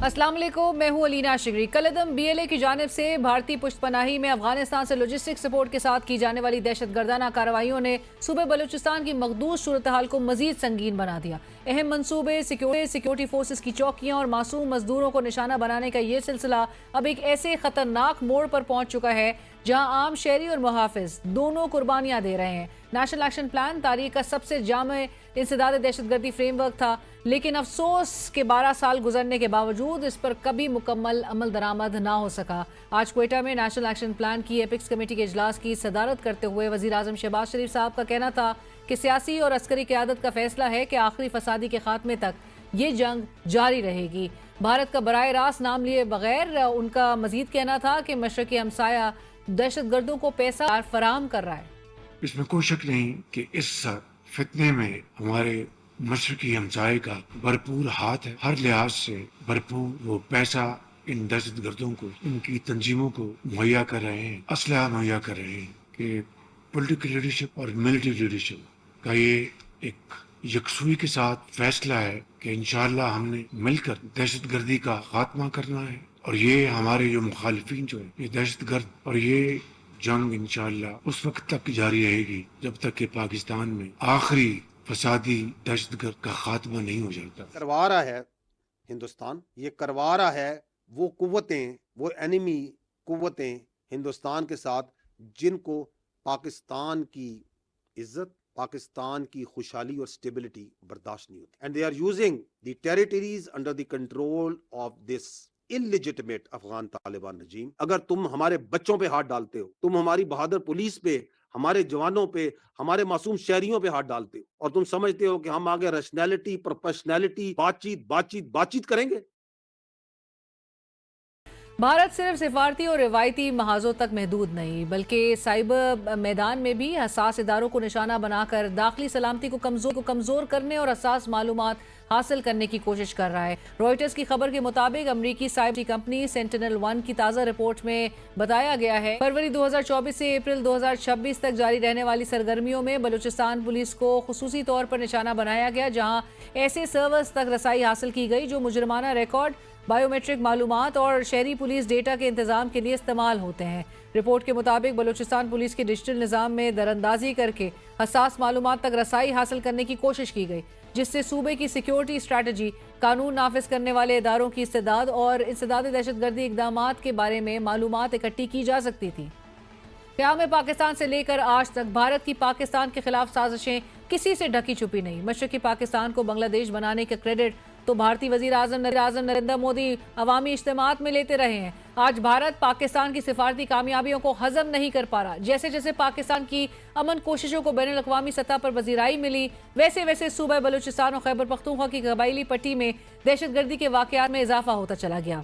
अस्सलाम वालेकुम, मैं हूं अलीना शिगरी। कलदम BLA की जानिब से भारतीय पुष्तपनाही में अफगानिस्तान से लॉजिस्टिक सपोर्ट के साथ की जाने वाली दहशतगर्दाना कार्रवाइयों ने सूबे बलूचिस्तान की मखदूस सूरत हाल को मजीद संगीन बना दिया। अहम मनसूबे, सिक्योरिटी फोर्सेस की चौकियां और मासूम मजदूरों को निशाना बनाने का ये सिलसिला अब एक ऐसे खतरनाक मोड़ पर पहुंच चुका है जहां आम शहरी और मुहाफिज दोनों कुर्बानियां दे रहे हैं। नेशनल एक्शन प्लान तारीख का सबसे जामे इंसदाद दहशतगर्दी फ्रेमवर्क था, लेकिन अफसोस के 12 साल गुजरने के बावजूद इस पर कभी मुकम्मल अमल दरामद ना हो सका। आज क्वेटा में नेशनल एक्शन प्लान की एपिक्स कमेटी के इजलास की सदारत करते हुए वजीर आजम शहबाज शरीफ साहब का कहना था कि सियासी और अस्करी क़यादत का फैसला है कि आखिरी फसादी के खात्मे तक ये जंग जारी रहेगी। भारत का बराह रास्त नाम लिए बगैर उनका मजीद कहना था कि मशरकी हमसाया दहशतगर्दों को पैसा फराहम कर रहा है। इसमें कोई शक नहीं कि इस फितने में हमारे मशरकी हमसाये का भरपूर हाथ है। हर लिहाज से भरपूर वो पैसा इन दहशतगर्दों को, इनकी तंजीमों को मुहैया कर रहे हैं, असलहा मुहैया कर रहे हैं कि पॉलिटिकल लीडरशिप और मिलिट्री लीडरशिप का ये एक यकसुई के साथ फैसला है कि इंशाअल्लाह हमने मिलकर दहशतगर्दी का खात्मा करना है। और ये हमारे जो मुखालिफिन जो है, ये दहशतगर्द और ये जंग इंशाअल्लाह उस वक्त तक जारी रहेगी जब तक कि पाकिस्तान में आखिरी फसादी दहशतगर्द का खात्मा नहीं हो जाता। करवा रहा है हिंदुस्तान, ये करवा रहा है वो कुव्वतें, वो एनिमी कुव्वतें हिंदुस्तान के साथ जिनको पाकिस्तान की इज्जत, पाकिस्तान की खुशहाली और स्टेबिलिटी बर्दाश्त नहीं होती। And they are using the territories under the control of this illegitimate Afghan Taliban regime. अगर तुम हमारे बच्चों पे हाथ डालते हो, तुम हमारी बहादुर पुलिस पे, हमारे जवानों पे, हमारे मासूम शहरियों पे हाथ डालते हो और तुम समझते हो कि हम आगे रैशनैलिटी, प्रोफेशनैलिटी, बातचीत करेंगे। भारत सिर्फ सिफारती और रिवायती महाजों तक महदूद नहीं बल्कि साइबर मैदान में भी हसास इदारों को निशाना बनाकर दाखिली सलामती को कमजोर करने और हसास मालूमात हासिल करने की कोशिश कर रहा है। रॉयटर्स की खबर के मुताबिक अमरीकी साइबर कंपनी सेंटिनल-1 की ताज़ा रिपोर्ट में बताया गया है फरवरी 2024 से अप्रैल 2026 तक जारी रहने वाली सरगर्मियों में बलूचिस्तान पुलिस को खुसूसी तौर पर निशाना बनाया गया, जहां ऐसे सर्वर्स तक रसाई हासिल की गई जो मुजरमाना रिकॉर्ड, बायोमेट्रिक मालूमात और शहरी पुलिस डेटा के इंतजाम के लिए इस्तेमाल होते हैं। रिपोर्ट के मुताबिक बलूचिस्तान पुलिस के डिजिटल निज़ाम में दरअंदाजी करके हसास मालूमात तक रसाई हासिल करने की कोशिश की गई, जिससे सूबे की सिक्योरिटी स्ट्रैटेजी, कानून नाफिज करने वाले इदारों की इस्तेदाद और इंसदाद दहशतगर्दी इकदामात के बारे में मालूमात इकट्ठी की जा सकती थी। क़याम पाकिस्तान से लेकर आज तक भारत की पाकिस्तान के खिलाफ साजिशें किसी से ढकी छुपी नहीं। मशरकी पाकिस्तान को बांग्लादेश बनाने का क्रेडिट तो भारतीय वजीर आजम नरेंद्र मोदी अवामी इज्तिमात में लेते रहे हैं। आज भारत पाकिस्तान की सिफारती कामयाबियों को हजम नहीं कर पा रहा। जैसे जैसे पाकिस्तान की अमन कोशिशों को बैनुल अक़वामी सतह पर वज़ीराई मिली, वैसे वैसे सूबा बलूचिस्तान और खैबर पख्तूनख्वा की कबायली पट्टी में दहशतगर्दी के वाक़यात में इजाफा होता चला गया।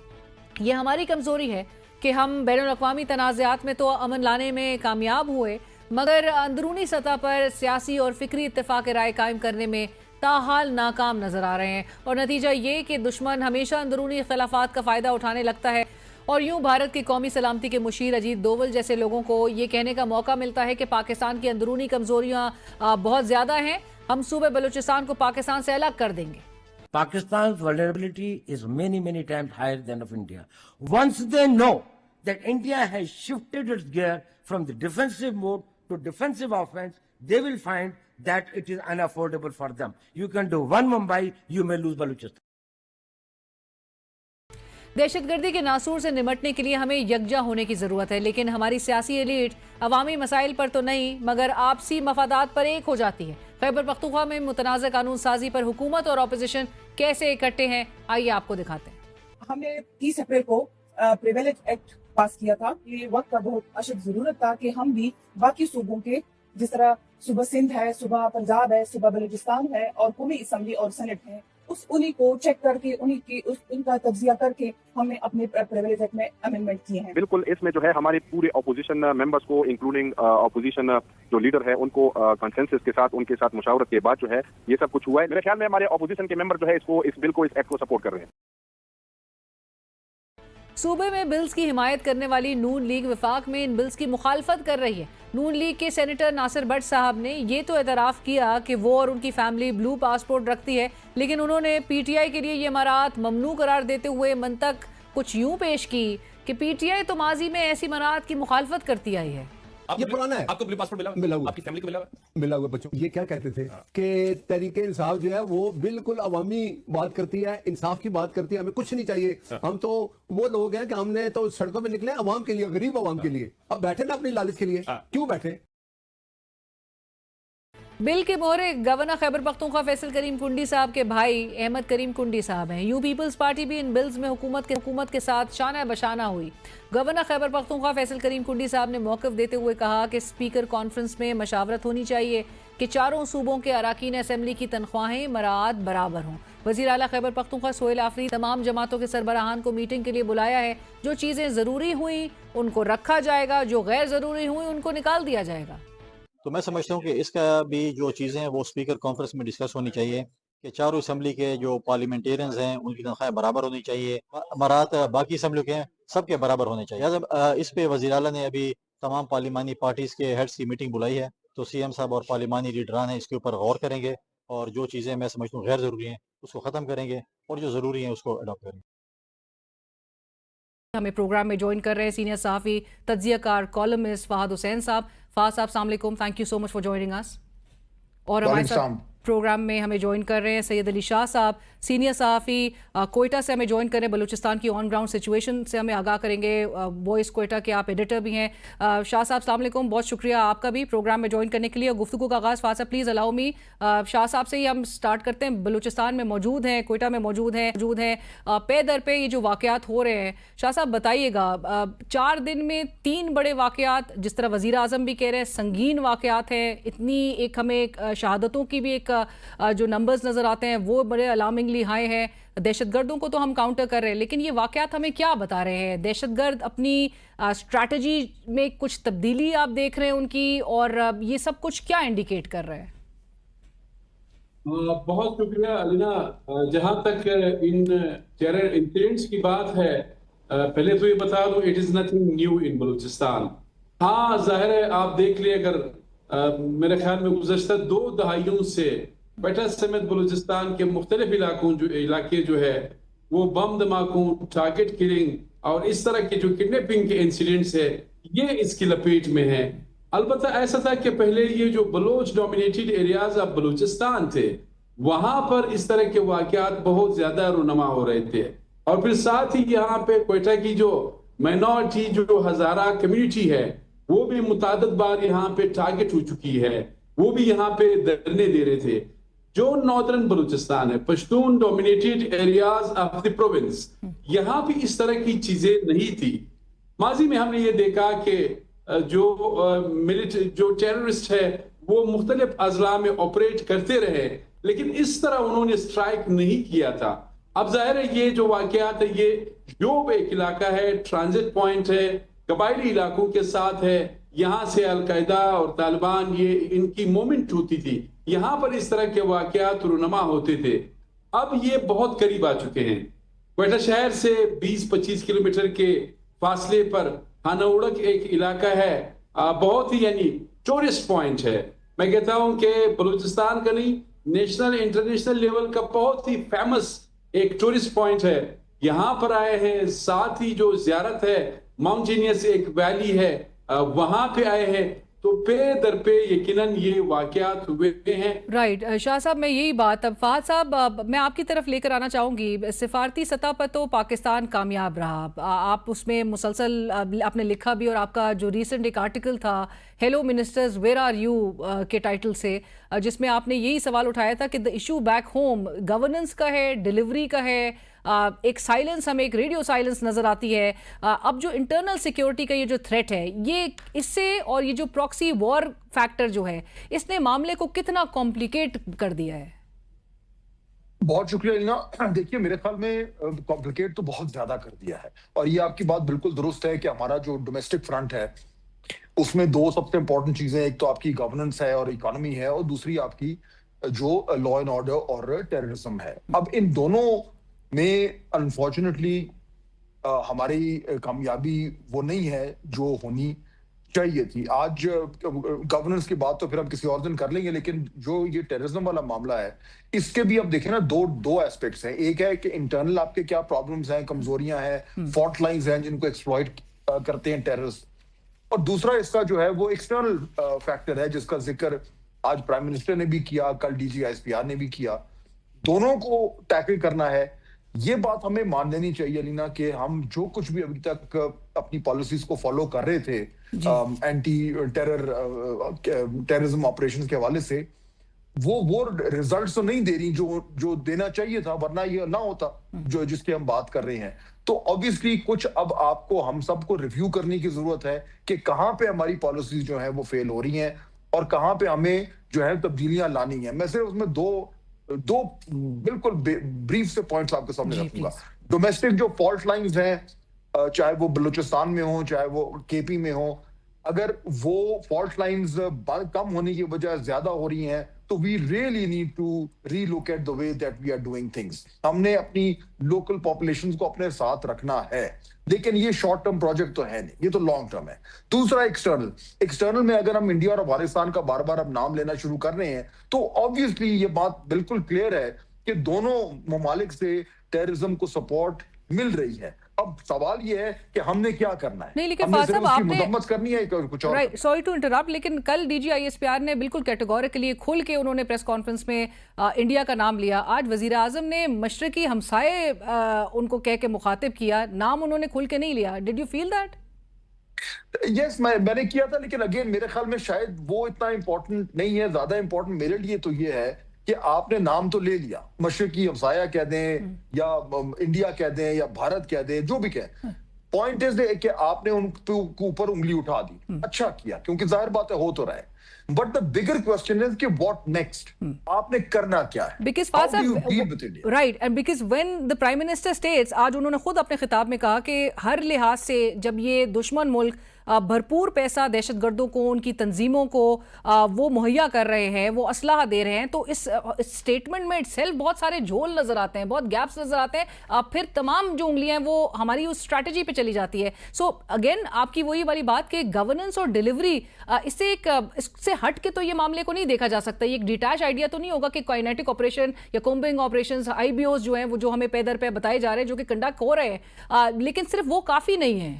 ये हमारी कमजोरी है कि हम बैनुल अक़वामी तनाज़ात में तो अमन लाने में कामयाब हुए, मगर अंदरूनी सतह पर सियासी और फिक्री इत्तेफाक राय कायम करने में ताहाल नाकाम नजर आ रहे हैं। और नतीजा ये कि दुश्मन हमेशा अंदरूनी इख्तिलाफात का फ़ायदा उठाने लगता है और यूं भारत की कौमी सलामती के मुशीर अजीत दोवल जैसे लोगों को ये कहने का मौका मिलता है कि पाकिस्तान की अंदरूनी कमजोरियां बहुत ज़्यादा हैं, हम सूबे बलूचिस्तान को पाकिस्तान से अलग कर देंगे। Pakistan's vulnerability is many times higher than of India. Once they know that India has shifted its gear from the defensive mode to defensive offense, they will find that it is unaffordable for them. You can do one Mumbai, you may lose Balochistan. दहशतगर्दी के नासूर से निमटने के लिए हमें यकजा होने की जरूरत है, लेकिन हमारी सियासी एलीट अवामी मसाइल पर तो नहीं मगर आपसी मफादात पर एक हो जाती है। खैबर पख्तूनख्वा में मुतनाज़ कानून साजी पर हुकूमत और ऑपोजिशन कैसे इकट्ठे हैं, आइए आपको दिखाते हैं। हमने 30 अप्रैल को प्रिविलेज एक्ट पास किया था। ये वक्त का बहुत अशद जरूरत था कि हम भी बाकी सूबों के, जिस तरह सूबा सिंध है, सूबा पंजाब है, सूबा बलूचिस्तान है और कौमी असम्बली और सेनेट है, उन्हीं को चेक करके उनका तज्जिया करके हमने अपने प्रिविलेज एक्ट में अमेंडमेंट किए हैं। बिल्कुल, इसमें जो है हमारे पूरे ऑपोजिशन मेंबर्स को इंक्लूडिंग ऑपोजिशन जो लीडर है उनको कंसेंसस के साथ, उनके साथ मुशावरत के बाद जो है ये सब कुछ हुआ है। मेरे ख्याल में हमारे ऑपोजिशन के मेंबर जो है इस बिल को, इस एक्ट को सपोर्ट कर रहे हैं। सूबे में बिल्स की हिमायत करने वाली नून लीग वफाक में इन बिल्स की मुखालफत कर रही है। नून लीग के सेनेटर नासिर भट्ट साहब ने ये तो एतराफ़ किया कि वो और उनकी फैमिली ब्लू पासपोर्ट रखती है, लेकिन उन्होंने पीटीआई के लिए ये इमारात ममनू करार देते हुए मंतक कुछ यूं पेश की कि पीटीआई तो माजी में ऐसी इमारात की मुखालफत करती आई है। ये पुराना है। आपको ब्लू पासपोर्ट मिला हुआ, आपकी फैमिली को मिला मिला हुआ बच्चों। ये क्या कहते थे कि तहरीके इंसाफ जो है वो बिल्कुल अवामी बात करती है, इंसाफ की बात करती है, हमें कुछ नहीं चाहिए। हम तो वो लोग हैं कि हमने तो सड़कों में निकले अवाम के लिए, गरीब अवाम के लिए। अब बैठे ना अपनी लालच के लिए, क्यों बैठे? बिल के मोहरे गवर्नर खैबर पख्तूनख्वा फैसल करीम कुंडी साहब के भाई अहमद करीम कुंडी साहब हैं। यू पीपल्स पार्टी भी इन बिल्स में हुकूमत के साथ शाना बशाना हुई। गवर्नर खैबर पख्तूनख्वा फैसल करीम कुंडी साहब ने मौक़िफ़ देते हुए कहा कि स्पीकर कॉन्फ्रेंस में मशावरत होनी चाहिए कि चारों सूबों के अराकीन असम्बली की तनख्वाहें मराद बराबर हों। वज़ीर आला खैबर पख्तूनख्वा सोहेल आफरीदी तमाम जमातों के सरबराहान को मीटिंग के लिए बुलाया है। जो चीज़ें ज़रूरी हुई उनको रखा जाएगा, जो गैर ज़रूरी हुई उनको निकाल दिया जाएगा। तो मैं समझता हूँ कि इसका भी जो चीज़ें हैं वो स्पीकर कॉन्फ्रेंस में डिस्कस होनी चाहिए कि चारों असम्बली के जो पार्लियामेंटेरियंस हैं उनकी तनख्वाहें बराबर होनी चाहिए, मरात बाकी असम्बलियों के सबके बराबर होने चाहिए। इस पे वज़ीर आला ने अभी तमाम पार्लिमानी पार्टीज़ के हेड्स की मीटिंग बुलाई है, तो सीएम साहब और पार्लिमानी लीडरान हैं इसके ऊपर गौर करेंगे और जो चीज़ें मैं समझता हूँ गैर ज़रूरी हैं उसको ख़त्म करेंगे और जो ज़रूरी हैं उसको अडॉप्ट करेंगे। हमें प्रोग्राम में ज्वाइन कर रहे हैं सीनियर सहाफ़ी तज्ज़ियाकार कॉलमिस्ट फ़हाद हुसैन साहब। फ़हाद साहब अस्सलाम वालेकुम, thank you so much for joining अस। और हमारे साथ प्रोग्राम में हमें ज्वाइन कर रहे हैं सैयद अली शाह साहब, सीनियर सहाफ़ी कोयटा से हमें ज्वाइन कर रहे हैं। बलूचिस्तान की ऑन ग्राउंड सिचुएशन से हमें आगाह करेंगे। वॉइस कोयटा के आप एडिटर भी हैं। शाह साहब अस्सलाम वालेकुम, बहुत शुक्रिया आपका भी प्रोग्राम में ज्वाइन करने के लिए। और गुफ्तगू का आगाज़ फ़हाद साहब प्लीज़ अलाउ मी, शाह साहब से ही हम स्टार्ट करते हैं। बलूचिस्तान में मौजूद हैं, कोयटा में मौजूद हैं पे दर पे ये जो वाक़यात हो रहे हैं, शाह साहब बताइएगा 4 दिन में 3 बड़े वाक़यात, जिस तरह वज़ीर आज़म भी कह रहे हैं संगीन वाक़यात हैं, इतनी एक हमें शहादतों की भी एक जो नंबर्स नज़र आते हैं वो बड़े अलार्मिंगली हाई हैं। दहशतगर्दों को तो हम काउंटर कर रहे हैं, लेकिन ये वाक़यात हमें क्या बता रहे हैं? दहशतगर्द अपनी स्ट्रैटेजी में कुछ तब्दीली आप देख रहे हैं उनकी, और ये सब कुछ क्या इंडिकेट कर रहे हैं? बहुत शुक्रिया अलीना। जहां तक इन टेरर इंसिडेंट्स की बात है, पहले तो ये बता दूं it is nothing new in Balochistan. हाँ जाहिर है, आप देख लिए अगर मेरे ख्याल में गुज़श्ता 2 दहाइयों से क्वेटा समेत बलूचिस्तान के मुख्तलिफ इलाके जो है वो बम धमाकों, टारगेट किलिंग और इस तरह के जो किडनैपिंग के इंसिडेंट्स है ये इसकी लपेट में है। अलबत्ता ऐसा था कि पहले ये जो Baloch dominated areas of Balochistan थे वहां पर इस तरह के वाकयात बहुत ज्यादा रुनमा हो रहे थे, और फिर साथ ही यहाँ पे क्वेटा की जो माइनॉरिटी जो हजारा कम्युनिटी है वो भी मुतादद बार यहाँ पे टारगेट हो चुकी है, वो भी यहाँ पे धरने दे रहे थे। जो नॉर्दर्न बलूचिस्तान है, Pashtun dominated areas of the province, यहाँ भी इस तरह की चीजें नहीं थी। माजी में हमने ये देखा कि जो टेररिस्ट है वो मुख्तलिफ अजला में ऑपरेट करते रहे, लेकिन इस तरह उन्होंने स्ट्राइक नहीं किया था। अब जाहिर है ये जो वाकयात है ये योब एक इलाका है, ट्रांजिट पॉइंट है, कबायली इलाकों के साथ है, यहाँ से अलकायदा और तालिबान ये इनकी मूवमेंट होती थी, यहाँ पर इस तरह के वाकयात रुनमा होते थे। अब ये बहुत करीब आ चुके हैं। क्वेटा शहर से 20-25 किलोमीटर के फासले पर हानाउड़क एक इलाका है, बहुत ही यानी टूरिस्ट पॉइंट है। मैं कहता हूं कि बलूचिस्तान का नहीं, नेशनल इंटरनेशनल लेवल का बहुत ही फेमस एक टूरिस्ट पॉइंट है। यहाँ पर आए हैं, साथ ही जो ज़ियारत है माउंटेनियस एक वैली है वहां पे आए हैं, तो पे दर पे यकीनन ये वाकयात हुए हैं। राइट शाह साहब, मैं यही बात अब फहद साहब मैं आपकी तरफ लेकर आना चाहूँगी। सिफारती सतह पर तो पाकिस्तान कामयाब रहा, आप उसमें मुसलसल आपने लिखा भी, और आपका जो रिसेंट एक आर्टिकल था hello ministers where are you के टाइटल से, जिसमें आपने यही सवाल उठाया था कि the issue back home governance का है, डिलीवरी का है, एक साइलेंस, हमें एक रेडियो साइलेंस नज़र आती है। अब जो इंटरनल सिक्योरिटी का ये जो थ्रेट है ये इससे, और ये जो प्रॉक्सी वॉर फैक्टर जो है इसने मामले को कितना कॉम्प्लिकेट कर दिया है? बहुत शुक्रिया लीना। देखिए मेरे ख्याल में कॉम्प्लिकेट तो बहुत ज्यादा कर दिया है, और ये आपकी बात बिल्कुल दुरुस्त है कि हमारा जो डोमेस्टिक फ्रंट है उसमें 2 सबसे इंपॉर्टेंट चीजें, एक तो आपकी गवर्नेंस है और इकोनॉमी है, और दूसरी आपकी जो लॉ एंड ऑर्डर और टेररिज्म है। अब इन दोनों में अनफॉर्चुनेटली हमारी कामयाबी वो नहीं है जो होनी चाहिए थी। आज गवर्नेंस की बात तो फिर हम किसी और दिन कर लेंगे, लेकिन जो ये टेररिज्म वाला मामला है, इसके भी अब देखें ना, दो एस्पेक्ट्स हैं। एक है कि इंटरनल आपके क्या प्रॉब्लम्स हैं, कमजोरियां हैं, फॉल्ट लाइंस हैं जिनको एक्सप्लॉइट करते हैं टेररिस्ट, और दूसरा इसका जो है वो एक्सटर्नल फैक्टर है जिसका जिक्र आज प्राइम मिनिस्टर ने भी किया, कल DGISPR ने भी किया। दोनों को टैकल करना है। ये बात हमें मान लेनी चाहिए लीना कि हम जो कुछ भी अभी तक अपनी पॉलिसीज को फॉलो कर रहे थे एंटी टेररिज्म ऑपरेशन के हवाले से, वो रिजल्ट तो नहीं दे रही जो देना चाहिए था, वरना ये ना होता जो जिसकी हम बात कर रहे हैं। तो ऑब्वियसली कुछ अब आपको हम सबको रिव्यू करने की जरूरत है कि कहां पे हमारी पॉलिसीज जो है वो फेल हो रही हैं और कहां पे हमें जो है तब्दीलियां लानी है। मैं सिर्फ उसमें दो बिल्कुल ब्रीफ से पॉइंट्स आपके सामने रखूंगा। डोमेस्टिक जो फॉल्ट लाइंस हैं, चाहे वो बलूचिस्तान में हो चाहे वो KP में हो, अगर वो फॉल्ट लाइंस कम होने की वजह ज्यादा हो रही हैं तो we really need to relook at the way that we are doing things. हमने अपनी लोकल पॉपुलेशन को अपने साथ रखना है, लेकिन ये शॉर्ट टर्म प्रोजेक्ट तो है नहीं, ये तो लॉन्ग टर्म है। दूसरा एक्सटर्नल में अगर हम इंडिया और अफगानिस्तान का बार बार अब नाम लेना शुरू कर रहे हैं तो ऑब्वियसली ये बात बिल्कुल क्लियर है कि दोनों ममालिक से टेररिज्म को सपोर्ट मिल रही है। अब सवाल ये है कि हमने क्या करना है। नहीं, लेकिन हमने फाद सिर्फ साहब उसकी आपने मजम्मत करनी है कुछ और? राइट, सॉरी टू इंटरप्ट, लेकिन कल DGISPR ने बिल्कुल कैटेगोरिकली खुल के उन्होंने प्रेस कॉन्फ्रेंस में इंडिया का नाम लिया। आज वजीर आजम ने मशरकी हमसाए उनको कह के मुखातिब किया, नाम उन्होंने खुल के नहीं लिया। Did you feel that? Yes, मैंने किया था, लेकिन अगेन मेरे ख्याल में शायद वो इतना इंपॉर्टेंट नहीं है। ज्यादा इंपॉर्टेंट मेरे लिए तो ये है कि आपने नाम तो ले लिया, मशरकी हमसाया कह दें या इंडिया कह दें या भारत कह दें, जो भी कहें, पॉइंट इज कि आपने उनके ऊपर उंगली उठा दी। अच्छा किया, क्योंकि जाहिर बात है हो तो रहा है, but the bigger question is कि व्हाट नेक्स्ट, आपने करना क्या है, because how do you deal with India. Right, and because when the prime minister states, आज उन्होंने खुद अपने खिताब में कहा कि हर लिहाज से जब ये दुश्मन मुल्क भरपूर पैसा दहशतगर्दों को, उनकी तंजीमों को वो मुहैया कर रहे हैं, वो असलाह दे रहे हैं, तो इस स्टेटमेंट में इटसेल्फ बहुत सारे झोल नजर आते हैं, बहुत गैप्स नजर आते हैं। फिर तमाम जो उंगलियां हैं वो हमारी उस स्ट्रैटेजी पे चली जाती है। सो अगेन आपकी वही वाली बात कि गवर्नेंस और डिलीवरी, इससे हट के तो ये मामले को नहीं देखा जा सकता। ये एक डिटैच आइडिया तो नहीं होगा कि काइनेटिक ऑपरेशन या कॉम्बिंग ऑपरेशन, IBOs जो हैं वो जो हमें पैदर पे बताए जा रहे हैं, जो कि कंडक्ट हो रहे हैं, लेकिन सिर्फ वो काफी नहीं है।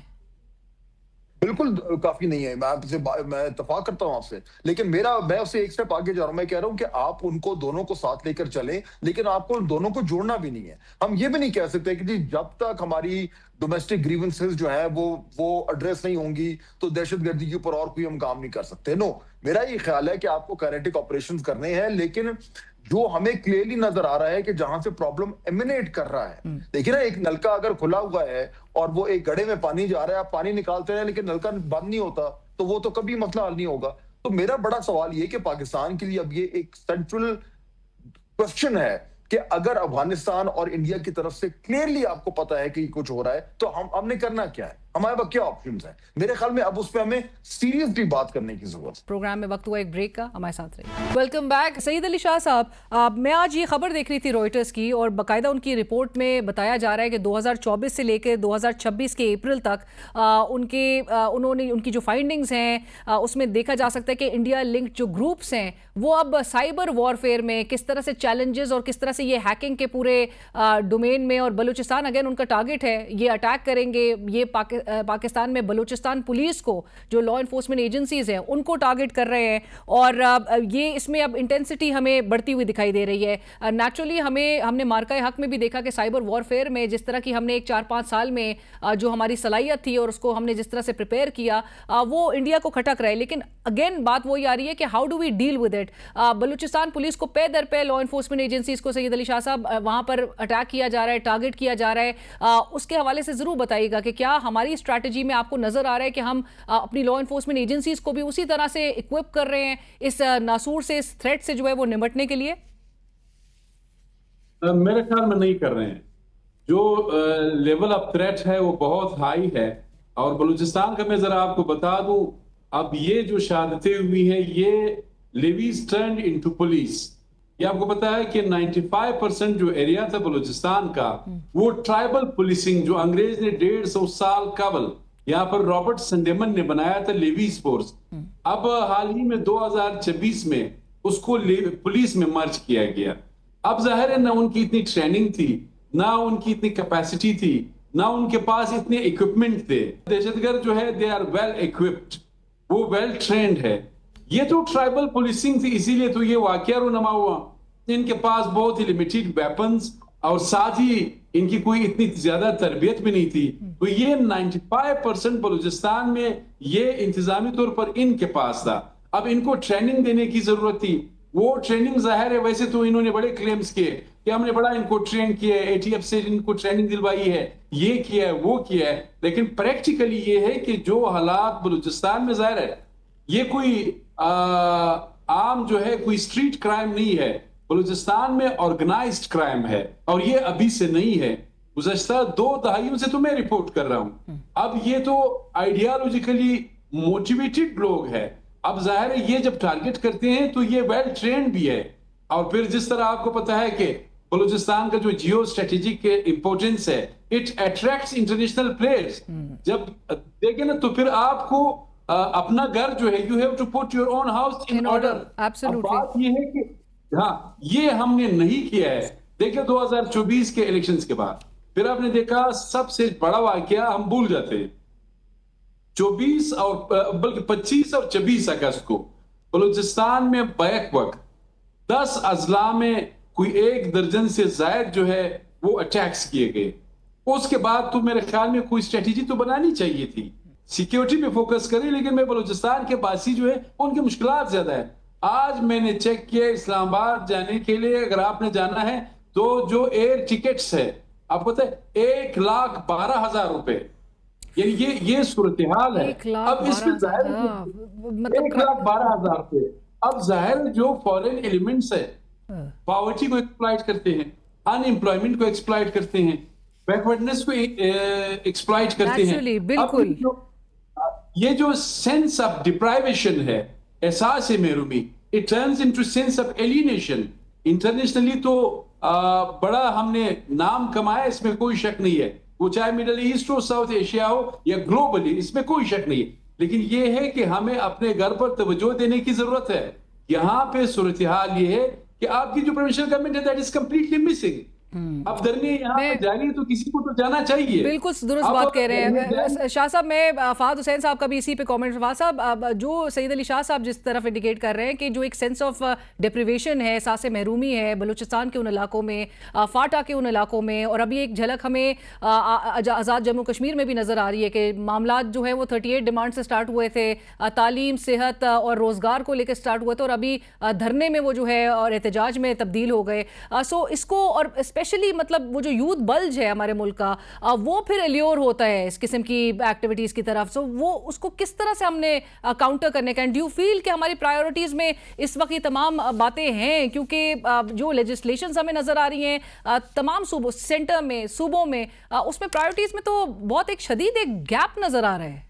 बिल्कुल काफी नहीं है, मैं इत्तेफाक करता हूं आपसे, लेकिन मैं उससे एक स्टेप आगे जा रहा हूं। मैं कह रहा हूं कि आप उनको दोनों को साथ लेकर चलें, लेकिन आपको उन दोनों को जोड़ना भी नहीं है। हम ये भी नहीं कह सकते कि जी जब तक हमारी डोमेस्टिक ग्रीवेंसेस जो है वो एड्रेस नहीं होंगी तो दहशतगर्दी के ऊपर और कोई हम काम नहीं कर सकते। नो, मेरा ये ख्याल है कि आपको काइनेटिक ऑपरेशंस करने हैं, लेकिन जो हमें क्लियरली नजर आ रहा है कि जहां से प्रॉब्लम एमिनेट कर रहा है, देखिए ना, एक नलका अगर खुला हुआ है और वो एक गड्ढे में पानी जा रहा है, आप पानी निकालते हैं लेकिन नलका बंद नहीं होता, तो वो तो कभी मसला हल नहीं होगा। तो मेरा बड़ा सवाल ये कि पाकिस्तान के लिए अब ये एक सेंट्रल क्वेश्चन है कि अगर अफगानिस्तान और इंडिया की तरफ से क्लियरली आपको पता है कि कुछ हो रहा है तो हमने करना क्या है, हमारे पास क्या ऑप्शंस हैं। मेरे ख्याल में अब उस पर हमें सीरियसली बात करने की जरूरत है। प्रोग्राम में वक्त हुआ एक ब्रेक का, हमारे साथ रहिए। Welcome back. सईद अली शाह साहब, मैं आज ये खबर देख रही थी रॉयटर्स की, और बाकायदा उनकी रिपोर्ट में बताया जा रहा है कि 2024 से लेकर 2026 के अप्रैल तक उन्होंने उनकी जो फाइंडिंग्स हैं उसमें देखा जा सकता है कि इंडिया लिंक्ड जो ग्रुप्स हैं वो अब साइबर वॉरफेयर में किस तरह से चैलेंजेस और किस तरह से ये हैकिंग के पूरे डोमेन में, और बलूचिस्तान अगेन उनका टारगेट है, ये अटैक करेंगे, ये पाकिस्तान में बलूचिस्तान पुलिस को, जो लॉ इन्फोर्समेंट एजेंसीज हैं उनको टारगेट कर रहे हैं, और ये इसमें अब इंटेंसिटी हमें बढ़ती हुई दिखाई दे रही है। नेचुरली हमने मार्का हक में भी देखा कि साइबर वॉरफेयर में जिस तरह की हमने एक 4-5 साल में जो हमारी सलाहियत थी और उसको हमने जिस तरह से प्रिपेयर किया वो इंडिया को खटक रहा है। लेकिन अगेन बात वही आ रही है कि how do we deal with it. Balochistan police को पे दर पे लॉ इन्फोर्समेंट एजेंसीज को, सैयद अली शाह साहब, वहां पर अटैक किया जा रहा है, टारगेट किया जा रहा है, उसके हवाले से जरूर बताइएगा कि क्या हमारी स्ट्रैटेजी में आपको नजर आ रहा है कि हम अपनी लॉ इन्फोर्समेंट एजेंसीज को भी उसी तरह से इक्विप कर रहे हैं इस नासूर से, इस थ्रेट से जो है वो निपटने के लिए? मेरे ख्याल में नहीं कर रहे हैं। जो लेवल ऑफ थ्रेट है वो बहुत हाई है, और बलूचिस्तान का मैं जरा आपको बता दूं, अब ये जो शहादतें हुई है ये लेवीज टर्न्ड इनटू पुलिस। ये आपको पता है कि 95% जो एरिया था बलूचिस्तान का, वो ट्राइबल पुलिसिंग जो अंग्रेज ने 150 साल कबल यहाँ पर रॉबर्ट संडेमन ने बनाया था, लेवीज फोर्स, अब हाल ही में 2026 में उसको पुलिस में मर्ज किया गया। अब जाहिर है ना उनकी इतनी ट्रेनिंग थी, ना उनकी इतनी कैपेसिटी थी, ना उनके पास इतने इक्विपमेंट थे। दहशतगर्द जो है दे आर वेल इक्विप्ड, वो वेल ट्रेंड है। ये तो ट्राइबल पुलिसिंग थी, इसीलिए तो ये वाकया रुनमा हुआ। इनके पास बहुत ही लिमिटेड वेपन्स और साथ ही इनकी कोई इतनी ज्यादा तरबियत भी नहीं थी। तो ये 95% बलूचिस्तान में ये इंतजामी तौर पर इनके पास था। अब इनको ट्रेनिंग देने की जरूरत थी। वो ट्रेनिंग जाहिर है, वैसे तो इन्होंने बड़े क्लेम्स किए कि हमने बड़ा इनको ट्रेन किया है, ATF से इनको ट्रेनिंग दिलवाई है, ये किया है, वो किया है, लेकिन प्रैक्टिकली ये है कि जो हालात बलूचिस्तान में जाहिर है, ये कोई आम जो है कोई स्ट्रीट क्राइम नहीं है। बलूचिस्तान में ऑर्गेनाइज्ड क्राइम है और ये अभी से नहीं है, गुज़श्ता 2 दहाइयों से तो मैं रिपोर्ट कर रहा हूं। अब ये तो आइडियोलॉजिकली मोटिवेटेड लोग हैं। अब जाहिर है ये जब टारगेट करते हैं तो ये वेल ट्रेंड भी है। और फिर जिस तरह आपको पता है कि बलूचिस्तान का जो जियो स्ट्रेटेजिक इंपोर्टेंस है, इट अट्रैक्ट्स इंटरनेशनल प्लेयर्स। जब देखें ना तो फिर आपको अपना घर जो है, you have to put your own house in order. बात ये है कि हाँ, ये हमने नहीं किया है। देखिए 2024 के इलेक्शंस के बाद फिर आपने देखा सबसे बड़ा वाकया हम भूल जाते हैं। 24 और बल्कि 25 और 26 अगस्त को बलूचिस्तान में बैक वक्त 10 अजला में कोई 1 दर्जन से ज्यादा जो है वो अटैक्स किए गए। उसके बाद तो मेरे ख्याल में कोई स्ट्रेटेजी तो बनानी चाहिए थी, सिक्योरिटी पे फोकस करें। लेकिन मैं बलूचिस्तान के बासी जो है उनकी मुश्किलात ज्यादा है। आज मैंने चेक किया, इस्लामाबाद जाने के लिए अगर आपने जाना है तो जो एयर टिकट्स है आपको पता है 1,12,000 रुपए, यानी ये सूरत हाल है। अब इसमें जाहिर 1,12,000 रुपए। अब जाहिर जो फॉरेन एलिमेंट्स है पॉवर्टी को एक्सप्लॉइट करते हैं, अनएम्प्लॉयमेंट को एक्सप्लॉइट करते हैं, बैकवर्डनेस को एक्सप्लॉइट करते हैं। बिल्कुल ये जो सेंस ऑफ डिप्राइवेशन है, एहसास महरूमी, it turns into sense of alienation. Internationally तो बड़ा हमने नाम कमाया, इसमें कोई शक नहीं है, वो चाहे मिडल ईस्ट हो, साउथ एशिया हो या ग्लोबली, इसमें कोई शक नहीं है। लेकिन ये है कि हमें अपने घर पर तवज्जो देने की जरूरत है। यहाँ पे सूरत हाल ये है कि आपकी जो प्रोविंशियल गवर्नमेंट है दैट इज कंप्लीटली मिसिंग। अब दरमियान यहाँ पर जा रही है तो किसी को तो जाना चाहिए। बिल्कुल दुरुस्त बात कह रहे हैं शाह साहब। मैं फहद हुसैन साहब का भी इसी पे कमेंट। फहद साहब, जो सईद अली शाह साहब जिस तरफ इंडिकेट कर रहे हैं कि जो एक सेंस ऑफ डिप्रिवेशन है, एहसास महरूमी है बलूचिस्तान के उन इलाकों में, फाटा के उन इलाकों में, और अभी एक झलक हमें आज़ाद जम्मू कश्मीर में भी नज़र आ रही है कि मामला जो है वो 38 डिमांड से स्टार्ट हुए थे, तालीम, सेहत और रोज़गार को लेकर स्टार्ट हुए थे, और अभी धरने में वो जो है और एहतजाज में तब्दील हो गए। सो इसको, और स्पेशली मतलब वो जो यूथ बल्ज है हमारे मुल्क का, वो फिर एल्योर होता है इस किस्म की एक्टिविटीज़ की तरफ। सो वो उसको किस तरह से हमने काउंटर करने का, एंड डू यू फील कि हमारी प्रायोरिटीज़ में इस वक्त ये तमाम बातें हैं? क्योंकि जो लेजिस्लेशंस हमें नज़र आ रही हैं तमाम सूबों, सेंटर में, सूबों में, उसमें प्रायोरिटीज़ में तो बहुत एक शदीद एक गैप नज़र आ रहा है।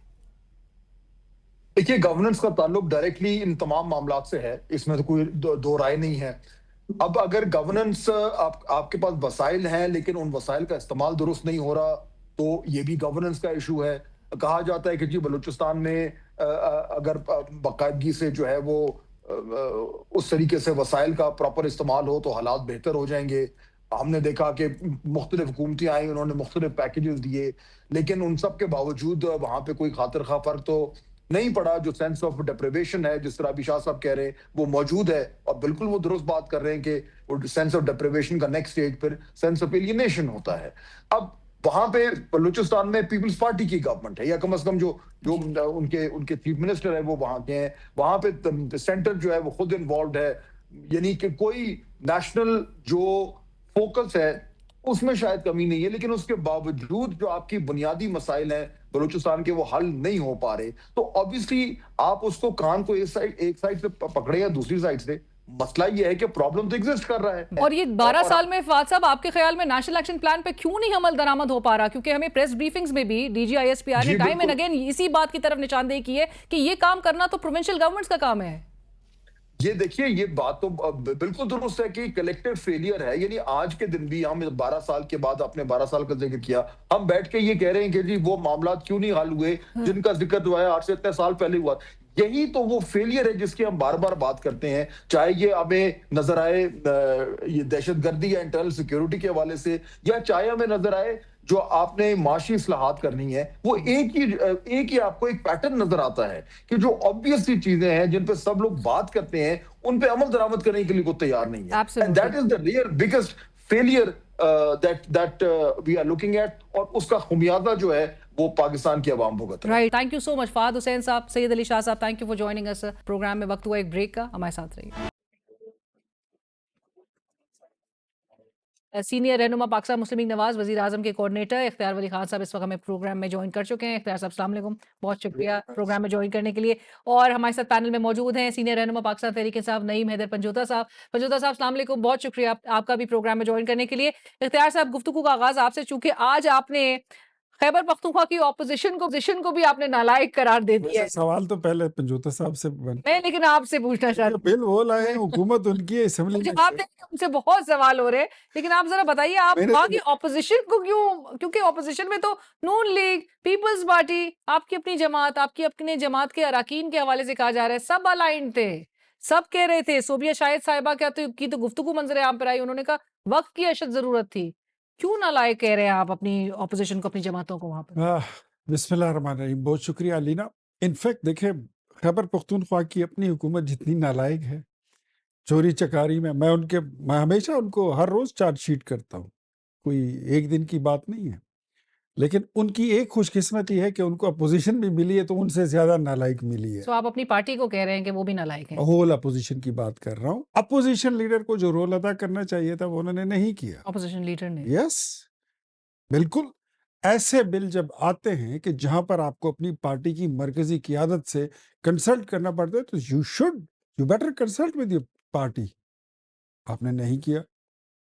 देखिए, गवर्नेंस का ताल्लुक डायरेक्टली इन तमाम मामलात से है, इसमें तो कोई दो राय नहीं है। अब अगर गवर्नेंस आपके पास वसाइल हैं लेकिन उन वसाइल का इस्तेमाल दुरुस्त नहीं हो रहा, तो ये भी गवर्नेंस का इशू है। कहा जाता है कि जी बलूचिस्तान में अगर बाकायदगी से जो है वो उस तरीके से वसाइल का प्रॉपर इस्तेमाल हो तो हालात बेहतर हो जाएंगे। हमने देखा कि मुख्तलिफ हुकूमतें आई, उन्होंने मुख्तलिफ पैकेजेस दिए, लेकिन उन सब के बावजूद वहां पे कोई खातिर खा फर्क तो नहीं पड़ा। जो सेंस ऑफ डिप्रिवेशन है, जिस तरह अभी शाह साहब कह रहे हैं, वो मौजूद है, और बिल्कुल वो दुरुस्त बात कर रहे हैं कि सेंस ऑफ डिप्रिवेशन का नेक्स्ट स्टेज फिर सेंस ऑफ एलियनेशन होता है। अब वहां पे बलूचिस्तान में पीपल्स पार्टी की गवर्नमेंट है, या कम से कम जो उनके चीफ मिनिस्टर है वो वहां के हैं। वहां पे सेंटर जो है वो खुद इन्वॉल्व है, यानी कि कोई नेशनल जो फोकस है उसमें शायद कमी नहीं है, लेकिन उसके बावजूद जो आपकी बुनियादी मसाइल हैं बलूचिस्तान के वो हल नहीं हो पा रहे। तो ऑब्वियसली आप उसको कान को एक साइड से पकड़े या दूसरी साइड से, मसला ये है कि प्रॉब्लम तो एग्जिस्ट कर रहा है। और ये 12 साल में फवाद साहब, आपके ख्याल में नेशनल एक्शन प्लान पे क्यों नहीं अमल दरामद हो पा रहा? क्योंकि हमें प्रेस ब्रीफिंग्स में भी डीजी ISPR ने टाइम एंड अगेन इसी बात की तरफ निशानदेही की है कि ये काम करना तो प्रोविंशियल गवर्नमेंट्स का काम है। ये देखिए, ये बात तो बिल्कुल दुरुस्त है कि कलेक्टिव फेलियर है। यानी आज के दिन भी हम 12 साल के बाद, आपने 12 साल का जिक्र किया, हम बैठ के ये कह रहे हैं कि जी वो मामला क्यों नहीं हल हुए जिनका जिक्र जो है आज से इतने साल पहले हुआ। यही तो वो फेलियर है जिसकी हम बार बार बात करते हैं, चाहे ये हमें नजर आए ये दहशतगर्दी या इंटरनल सिक्योरिटी के हवाले से, या चाहे हमें नजर आए जो आपने माशी इस्लाहात करनी है। वो एक ही आपको एक पैटर्न नजर आता है कि जो ऑब्वियस सी चीजें हैं जिन पे सब लोग बात करते हैं, उन पे अमल दरामद करने के लिए कोई तैयार नहीं है। And that is the real biggest failure that we are looking at, और उसका खुमियाजा जो है वो पाकिस्तान की आवाम भुगत रही है। Right, thank you so much Fahad Hussain साहब, सैयद अली शाह साहब, thank you for joining us. Programme में वक्त हुआ एक ब्रेक का, हमारे साथ रहिए। सीनियर रहनुमा पाकिस्तान मुस्लिम लीग नवाज, वजीर आजम के कोऑर्डिनेटर इख्तियार वली खान साहब इस वक्त हमें प्रोग्राम में ज्वाइन कर चुके हैं। इख्तियार साहब अस्सलाम वालेकुम, बहुत शुक्रिया प्रोग्राम में ज्वाइन करने के लिए। और हमारे साथ पैनल में मौजूद हैं सीनियर रहनुमा पाकिस्तान तहरीक साहब नईम हैदर पंजोता साहब। पंजोता साहब अस्सलाम वालेकुम, बहुत शुक्रिया आपका भी प्रोग्राम में ज्वाइन करने के लिए। इख्तियार साहब, गुफ्तगू का आगाज आपसे, चूंकि आज आपने खैबर पख्तूनख्वा की ऑपोजिशन को भी आपने नालायक करार दे दिया है। सवाल तो पहले पंजोता साहब से मैं लेकिन आपसे पूछना चाहती हूँ, बिल वो लाए, हुकूमत उनकी है, असेंबली में जवाब देने के उनसे बहुत सवाल हो रहे हैं, लेकिन आप जरा बताइए आप मैंने वहाँ की ऑपोजिशन को क्यों, क्योंकि ऑपोजिशन में तो नून लीग, पीपल्स पार्टी, आपकी अपनी जमात, आपकी अपने जमात के अराकीन के हवाले से कहा जा रहा है, सब अलाइंड थे, सब कह रहे थे। सोबिया शाहिद साहिबा की तो गुफ्तगू मंजर आम पर आई, उन्होंने कहा वक्त की अशद जरूरत थी। क्यों नालायक कह रहे हैं आप अपनी ऑपोजिशन को, अपनी जमातों को वहां पर? बिस्मिल्लाहिर्रहमानिर्रहीम, बहुत शुक्रिया अलीना। इनफैक्ट देखे, खैबर पख्तूनख्वा की अपनी हुकूमत जितनी नालायक है चोरी चकारी में, मैं हमेशा उनको हर रोज चार्जशीट करता हूँ, कोई एक दिन की बात नहीं है। लेकिन उनकी एक खुशकिस्मती है कि उनको अपोजिशन भी मिली है, तो उनसे ज्यादा नालायक मिली है। तो आप अपनी पार्टी को कह रहे हैं कि वो भी नालायक है? होल अपोजिशन की बात कर रहा हूँ। अपोजिशन लीडर को जो रोल अदा करना चाहिए था वो उन्होंने नहीं किया। ऑपोजिशन लीडर ने? यस, बिल्कुल। ऐसे बिल जब आते हैं कि जहां पर आपको अपनी पार्टी की मरकजी क़ियादत से कंसल्ट करना पड़ता है, तो you better consult with your party. आपने नहीं किया,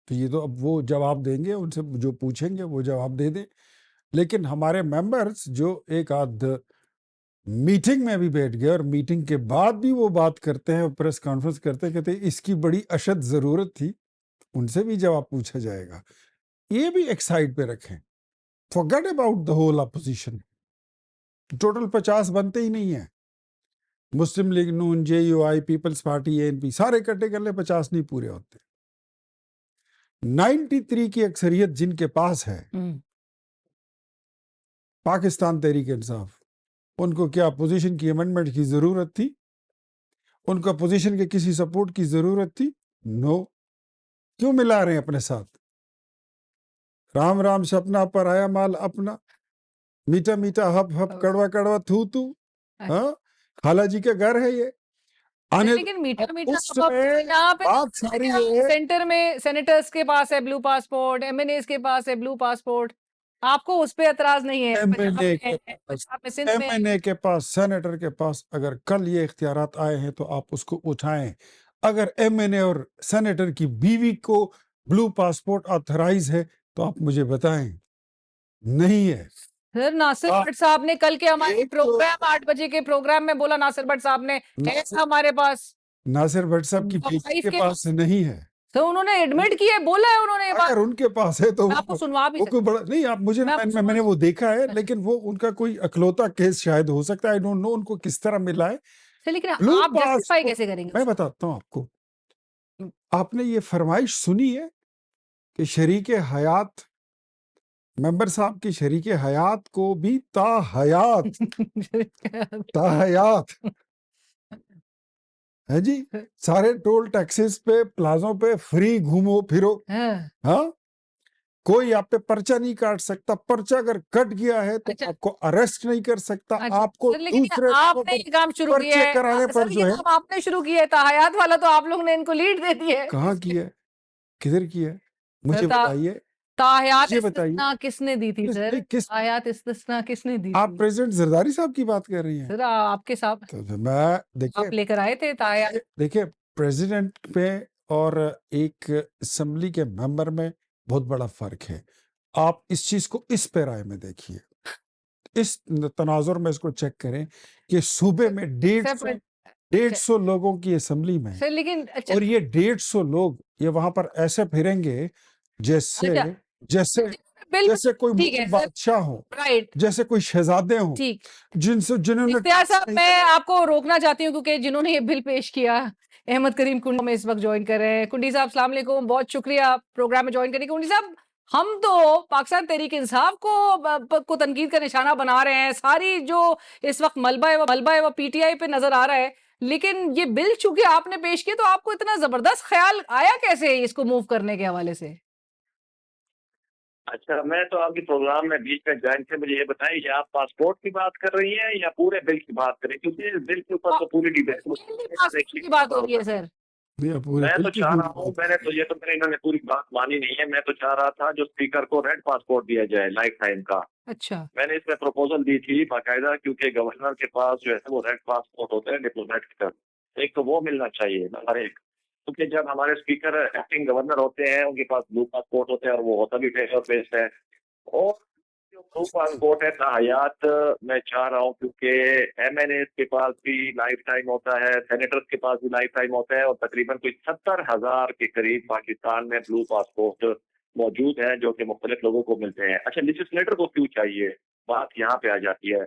तो ये तो अब वो जवाब देंगे, उनसे जो पूछेंगे वो जवाब दे दें। लेकिन हमारे मेंबर्स जो एक आध मीटिंग में भी बैठ गए और मीटिंग के बाद भी वो बात करते हैं, प्रेस कॉन्फ्रेंस करते कहते हैं इसकी बड़ी अशद जरूरत थी, उनसे भी जवाब पूछा जाएगा। ये भी एक साइड पे रखें, forget about the whole opposition. Total 50 बनते ही नहीं है। मुस्लिम लीग, नून, JUI, पीपल्स पार्टी, ANP सारे इकट्ठे कर ले 50 नहीं पूरे होते। 93 की अक्सरियत जिनके पास है, पाकिस्तान तहरीक इंसाफ, उनको क्या अपोजिशन की अमेंडमेंट की जरूरत थी? उनको अपोजिशन के किसी सपोर्ट की जरूरत थी? नो। क्यों मिला रहे हैं अपने साथ? राम राम सपना पर आया माल अपना, मीठा मीठा हप हप, कड़वा कड़वा थू थू। हाँ, खाला जी का घर है ये। लेकिन मीठा मीठा यहाँ पे सेंटर में सेनेटर्स के पास है ब्लू पासपोर्ट, MNAs के पास है ब्लू पासपोर्ट, आपको उस पे एतराज नहीं है? MNA के पास, सेनेटर के पास अगर कल ये इख्तियारात आए हैं तो आप उसको उठाएं। अगर MNA और सेनेटर की बीवी को ब्लू पासपोर्ट ऑथराइज है तो आप मुझे बताएं। नहीं है सर। नासिर भट्ट साहब ने कल के हमारे प्रोग्राम 8 बजे के प्रोग्राम में बोला, नासिर भट्ट साहब ने, हमारे पास नासिर भट्ट साहब की बीवी के पास नहीं है। तो उन्होंने एडमिट किया है, बोला है उन्होंने। अगर उनके पास है तो आपको सुनवा भी कोई बड़ा नहीं, आप मुझे मैंने वो देखा है, लेकिन वो उनका कोई अकलौता केस शायद हो सकता है। आई डोंट नो उनको किस तरह मिला है। लेकिन आप जस्टिफाई कैसे करेंगे? मैं बताता हूँ आपको। आपने ये फरमाइश सुनी है कि शरीके हयात, मेंबर साहब की शरीके हयात को भी ताहयात है जी, सारे टोल टैक्सेस पे, प्लाजों पे फ्री घूमो फिरो। हाँ, कोई आप पे पर्चा नहीं काट सकता। पर्चा अगर कट गया है तो आपको अरेस्ट नहीं कर सकता। आपको दूसरे आपने ये काम शुरू किया है, कराने पर जो है आपने शुरू किया है। ताहयात वाला तो आप लोग ने इनको लीड दे दी है। कहाँ किया है, किधर किया है, मुझे बताइए। ताहयात इस्तिस्ना किसने दी थी सर? ताहयात इस्तिस्ना किसने दी? आप प्रेसिडेंट जरदारी साहब की बात कर रही हैं सर? आपके साथ तो मैं देखिए, आप लेकर आए थे ताहयात। देखिए, प्रेसिडेंट पे और एक असेंबली के मेंबर में बहुत बड़ा फर्क है। आप इस चीज को इस पैराए में देखिए, इस तनाजुर में इसको चेक करें कि सूबे में 150 150 लोगों की असेंबली में, सर लेकिन अच्छा, और ये 150 लोग ये वहां पर ऐसे फिरेंगे जैसे अच्छा, जैसे बिल जैसे कोई ठीक है मुगल सर, बादशाह हो, राइट, जैसे कोई शहजादे हो, ठीक। जिन्होंने इख्तियार साहब, मैं आपको रोकना चाहती हूँ क्योंकि जिन्होंने ये बिल पेश किया, अहमद करीम कुंडी में इस वक्त ज्वाइन कर रहे हैं। कुंडी साहब अस्सलाम वालेकुम, बहुत शुक्रिया प्रोग्राम में ज्वाइन करने के। कुंडी साहब, हम तो पाकिस्तान तहरीक इंसाफ को तनकीद का निशाना बना रहे हैं, सारी जो इस वक्त मलबा है वो पीटीआई पे नजर आ रहा है, लेकिन ये बिल चूंकि आपने पेश किया, तो आपको इतना जबरदस्त ख्याल आया कैसे इसको मूव करने के हवाले से? अच्छा, मैं तो आपके प्रोग्राम में बीच में ज्वाइन थे, मुझे ये बताइए कि आप पासपोर्ट की बात कर रही हैं या पूरे बिल की बात कर रही हैं, क्योंकि इस बिल के ऊपर तो पूरी पासपोर्ट की बात हो रही है सर। मैं तो चाह रहा हूँ, मैंने इन्होंने पूरी बात मानी नहीं है। मैं तो चाह रहा था जो स्पीकर को रेड पासपोर्ट दिया जाए लाइफ टाइम का। अच्छा, मैंने इसमें प्रपोजल दी थी बाकायदा, क्योंकि गवर्नर के पास जो है वो रेड पासपोर्ट होते हैं डिप्लोमेट का, एक तो वो मिलना चाहिए नंबर एक, क्योंकि जब हमारे स्पीकर एक्टिंग गवर्नर होते हैं उनके पास ब्लू पासपोर्ट होते हैं और वो होता भी पेपर बेस्ड है। और जो ब्लू पासपोर्ट है ताहयात मैं चाह रहा हूँ, क्योंकि MNA के पास भी लाइफ टाइम होता है, सेनेटर्स के पास भी लाइफ टाइम होता है, और तकरीबन कोई 70,000 के करीब पाकिस्तान में ब्लू पासपोर्ट मौजूद है जो कि मुख्तलिफ लोगों को मिलते हैं। अच्छा, लेजिस्लेटर को क्यों चाहिए, बात यहाँ पे आ जाती है।